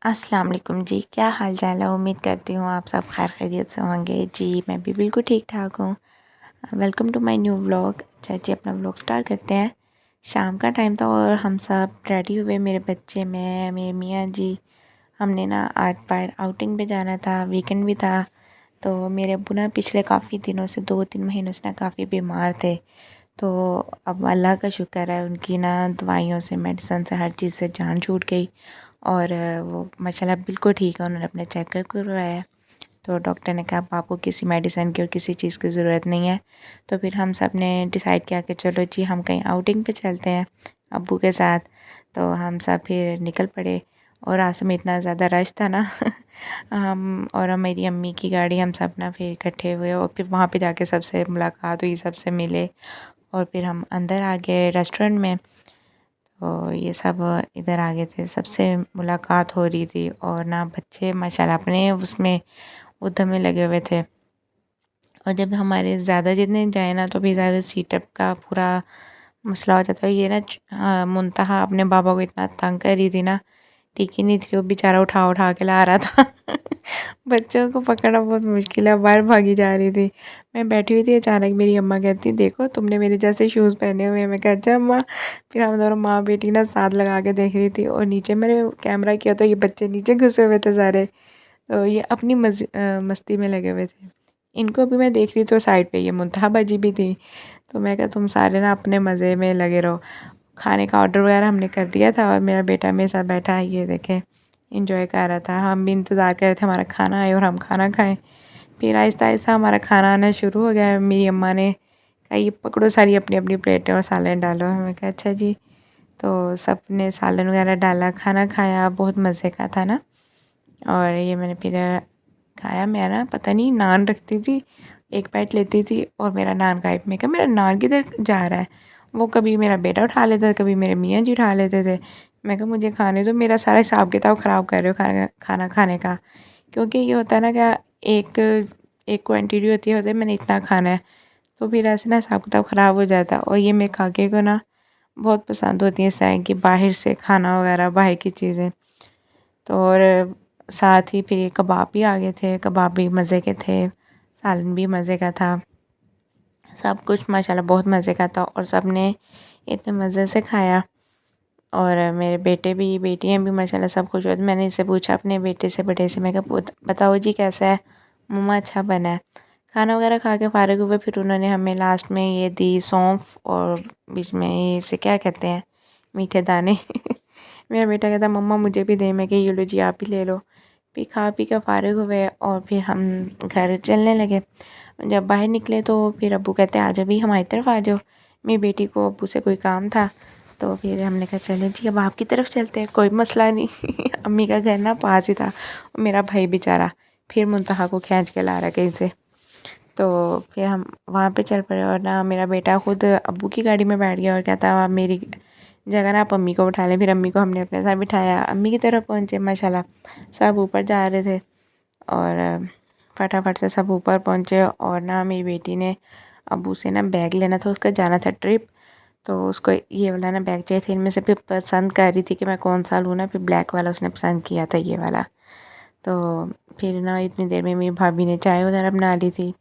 अस्सलाम वालेकुम जी, क्या हाल चाल है। उम्मीद करती हूँ आप सब खैर खैरियत से होंगे। जी मैं भी बिल्कुल ठीक ठाक हूँ। Welcome to my new vlog. अच्छा जी, अपना व्लॉग स्टार्ट करते हैं। शाम का टाइम था और हम सब रेडी हुए, मेरे बच्चे, मैं, मेरे मियाँ जी। हमने ना आज बाहर आउटिंग पे जाना था, वीकेंड भी था। तो मेरे अब्बू ना पिछले काफ़ी दिनों से 2-3 महीनों से ना काफ़ी बीमार थे। तो अब अल्लाह का शुक्र है, उनकी ना दवाइयों से, मेडिसन से, हर चीज़ से जान छूट गई। और वो माशाल्लाह बिल्कुल ठीक है। उन्होंने अपने चेकअप करवाया तो डॉक्टर ने कहा अब आपको किसी मेडिसिन की और किसी चीज़ की ज़रूरत नहीं है। तो फिर हम सब ने डिसाइड किया कि चलो जी हम कहीं आउटिंग पे चलते हैं अब्बू के साथ। तो हम सब फिर निकल पड़े और रास्ते में इतना ज़्यादा रश था ना हम और मेरी अम्मी की गाड़ी, हम सब ना फिर इकट्ठे हुए और फिर वहाँ पे जाके सबसे मुलाकात हुई, सबसे मिले। और फिर हम अंदर आ गए रेस्टोरेंट में। तो ये सब इधर आ गए थे, सबसे मुलाकात हो रही थी और ना बच्चे माशाल्लाह अपने उसमें उद्यम में लगे हुए थे। और जब हमारे ज़्यादा जितने जाए ना तो भी ज़्यादा सीटअप का पूरा मसला हो जाता है। ये ना मुंतहा अपने बाबा को इतना तंग कर रही थी ना, ठीक ही नहीं थी, वो बेचारा उठा उठा के ला रहा था बच्चों को पकड़ना बहुत मुश्किल है, बाहर भागी जा रही थी। मैं बैठी हुई थी, अचानक मेरी अम्मा कहती देखो तुमने मेरे जैसे शूज़ पहने हुए हैं। मैं कहा अच्छा अम्मा। फिर हम दोनों माँ बेटी ना साथ लगा के देख रही थी और नीचे मैंने कैमरा किया तो ये बच्चे नीचे घुसे हुए थे सारे। तो ये अपनी मस्ती में लगे हुए थे। इनको भी मैं देख रही तो साइड पे ये मुंतहा बाजी भी थी। तो मैं कहा तुम सारे ना अपने मज़े में लगे रहो। खाने का ऑर्डर वगैरह हमने कर दिया था और मेरा बेटा मेरे साथ बैठा है, ये देखें इंजॉय कर रहा था। हम भी इंतज़ार कर रहे थे हमारा खाना आए और हम खाना खाएं। फिर आहिस्ता आहिस्ता हमारा खाना आना शुरू हो गया। मेरी अम्मा ने कहा ये पकड़ो सारी अपनी अपनी प्लेटें और सालन डालो। हमें कहा अच्छा जी। तो सब ने सालन वगैरह डाला, खाना खाया, बहुत मज़े का था ना। और ये मैंने फिर खाया। मैं ना पता नहीं नान रखती थी, एक बाइट लेती थी और मेरा नान गायब। मैं कहा मेरा नान किधर जा रहा है। वो कभी मेरा बेटा उठा लेता था, कभी मेरे मियाँ जी उठा लेते थे। मैं कहा मुझे खाने दो, मेरा सारा हिसाब किताब ख़राब कर रहे हो खाना खाने का। क्योंकि ये होता है ना क्या, एक एक क्वांटिटी होती है मैंने इतना खाना है। तो फिर ऐसे ना हिसाब किताब ख़राब हो जाता है। और ये मेरे काके को ना बहुत पसंद होती है इस तरह की बाहर से खाना वगैरह, बाहर की चीज़ें। तो और साथ ही फिर ये कबाब भी आ गए थे, कबाब भी मज़े के थे, सालन भी मज़े का था। सब कुछ माशाल्लाह बहुत मज़े का था और सब ने इतने मज़े से खाया। और मेरे बेटे भी, बेटियां भी माशाल्लाह सब कुछ। और मैंने इससे पूछा अपने बेटे से, बड़े से, मैं कहा बताओ जी कैसा है। मम्मा अच्छा बना है। खाना वगैरह खा के फारिग हुए फिर उन्होंने हमें लास्ट में ये दी सौंफ और बीच में इसे क्या कहते हैं, मीठे दाने मेरा बेटा कहता मम्मा मुझे भी दे। मैं कही ये लो जी आप भी ले लो। फिर खा पी कर फारिग हुए और फिर हम घर चलने लगे। जब बाहर निकले तो फिर अब्बू कहते आ जाओ भी हमारी तरफ आ जाओ। मेरी बेटी को अब्बू से कोई काम था तो फिर हमने कहा चलें जी अब आपकी तरफ चलते हैं, कोई मसला नहीं अम्मी का घर ना पास ही था। मेरा भाई बेचारा फिर मुंतहा को खींच के ला रहा कहीं से। तो फिर हम वहाँ पे चल पड़े और ना मेरा बेटा खुद अब्बू की गाड़ी में बैठ गया और कहता मेरी जगह ना आप अम्मी को उठा लें। फिर अम्मी को हमने अपने साथ बिठाया, अम्मी की तरफ पहुँचे। माशाल्लाह सब ऊपर जा रहे थे और फटाफट से सब ऊपर पहुँचे। और ना मेरी बेटी ने अब्बू से ना बैग लेना था, उसका जाना था ट्रिप। तो उसको ये वाला ना बैग चाहिए था। इनमें से फिर पसंद कर रही थी कि मैं कौन सा लूँ ना, फिर ब्लैक वाला उसने पसंद किया था, ये वाला। तो फिर ना इतनी देर में मेरी भाभी ने चाय वगैरह बना ली थी।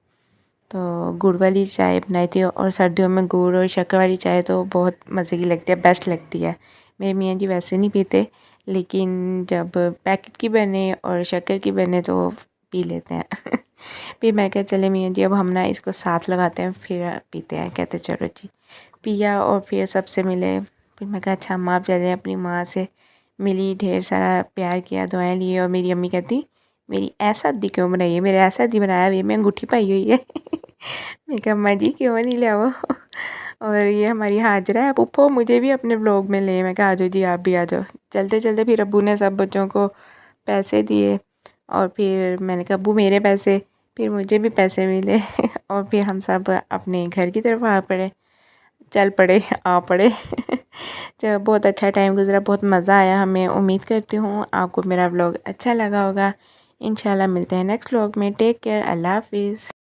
तो गुड़ वाली चाय बनाई थी और सर्दियों में गुड़ और शक्कर वाली चाय तो बहुत मज़े की लगती है, बेस्ट लगती है। मेरे मियाँ जी वैसे नहीं पीते, लेकिन जब पैकेट की बने और शक्कर की बने तो पी लेते हैं फिर मैं कहा चले मियाँ जी अब हम ना इसको साथ लगाते हैं फिर पीते हैं। कहते चलो जी। पिया और फिर सबसे मिले। फिर मैं कहा अच्छा अम्मा आप चले अपनी माँ से मिली, ढेर सारा प्यार किया, दुआएं ली। और मेरी अम्मी कहती मेरी ऐसा दी क्यों बनाई है, मेरे ऐसा दी बनाया हुई मैं अंगूठी पाई हुई है मैं कहा अम्मा जी क्यों नहीं ले वो और ये हमारी हाजरा है पुप्पो, मुझे भी अपने व्लॉग में ले। मैं कहा आ जाओ जी आप भी आ जाओ। चलते चलते फिर अब्बू ने सब बच्चों को पैसे दिए और फिर मैंने कहा अब्बू मेरे पैसे, फिर मुझे भी पैसे मिले और फिर हम सब अपने घर की तरफ आ पड़े, चल पड़े, आ पड़े तो बहुत अच्छा टाइम गुजरा, बहुत मज़ा आया हमें। उम्मीद करती हूँ आपको मेरा व्लॉग अच्छा लगा होगा। इंशाल्लाह मिलते हैं नेक्स्ट व्लॉग में। टेक केयर, अल्लाह हाफिज़।